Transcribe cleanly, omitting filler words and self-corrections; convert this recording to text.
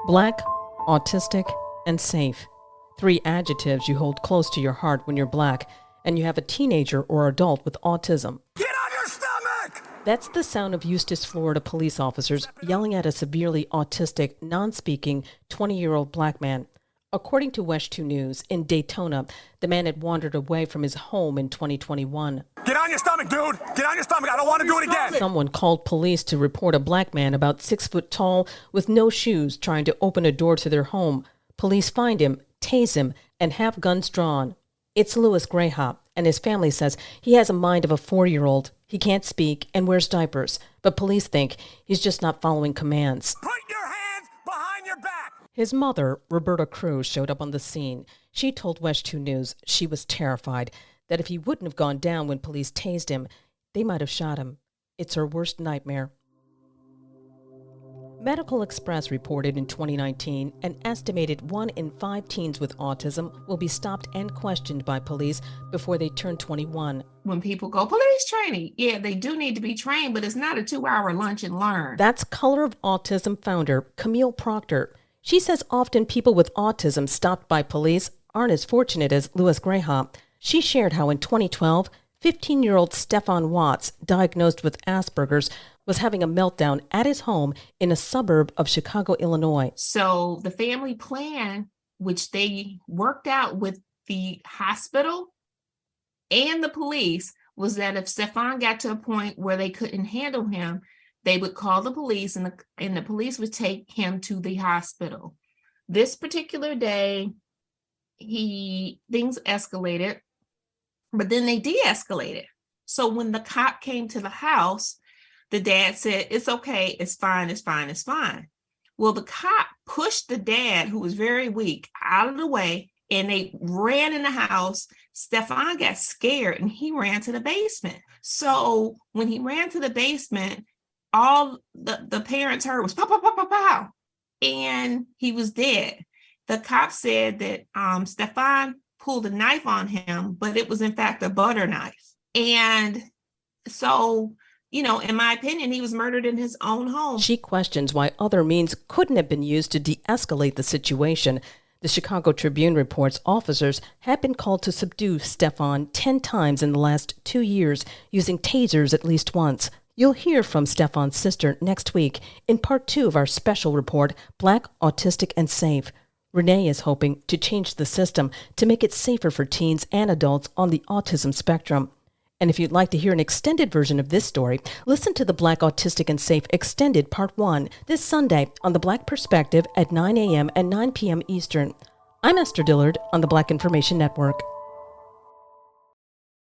Black, autistic, and safe. 3 adjectives you hold close to your heart when you're black and you have a teenager or adult with autism. Get on your stomach! That's the sound of Eustis, Florida police officers yelling at a severely autistic, non-speaking 20-year-old black man. According to West 2 News, in Daytona, the man had wandered away from his home in 2021. Get on your stomach, dude! Get on your stomach! I don't want to do it again! Someone called police to report a black man about 6 foot tall with no shoes trying to open a door to their home. Police find him, tase him, and have guns drawn. It's Louis Graham, and his family says he has a mind of a 4-year-old. He can't speak and wears diapers, but police think he's just not following commands. Put your hands behind your back! His mother, Roberta Cruz, showed up on the scene. She told West 2 News she was terrified that if he wouldn't have gone down when police tased him, they might have shot him. It's her worst nightmare. Medical Express reported in 2019 an estimated 1 in 5 teens with autism will be stopped and questioned by police before they turn 21. When people go, police training, yeah, they do need to be trained, but it's not a 2-hour lunch and learn. That's Color of Autism founder Camille Proctor. She says often people with autism stopped by police aren't as fortunate as Louis Graham. She shared how in 2012, 15-year-old Stefan Watts, diagnosed with Asperger's, was having a meltdown at his home in a suburb of Chicago, Illinois. So the family plan, which they worked out with the hospital and the police, was that if Stefan got to a point where they couldn't handle him, they would call the police and the police would take him to the hospital. This particular day, things escalated, but then they de-escalated. So when the cop came to the house, the dad said, it's okay, it's fine, it's fine, it's fine. Well, the cop pushed the dad, who was very weak, out of the way, and they ran in the house. Stefan got scared and he ran to the basement. So when he ran to the basement, all the parents heard was pow, pow, pow, pow, pow, and he was dead. The cop said that Stefan pulled a knife on him, but it was in fact a butter knife. And so, in my opinion, he was murdered in his own home. She questions why other means couldn't have been used to de-escalate the situation. The Chicago Tribune reports officers have been called to subdue Stefan 10 times in the last 2 years, using tasers at least once. You'll hear from Stefan's sister next week in part 2 of our special report, Black, Autistic, and Safe. Renee is hoping to change the system to make it safer for teens and adults on the autism spectrum. And if you'd like to hear an extended version of this story, listen to the Black, Autistic, and Safe Extended Part 1 this Sunday on The Black Perspective at 9 a.m. and 9 p.m. Eastern. I'm Esther Dillard on the Black Information Network.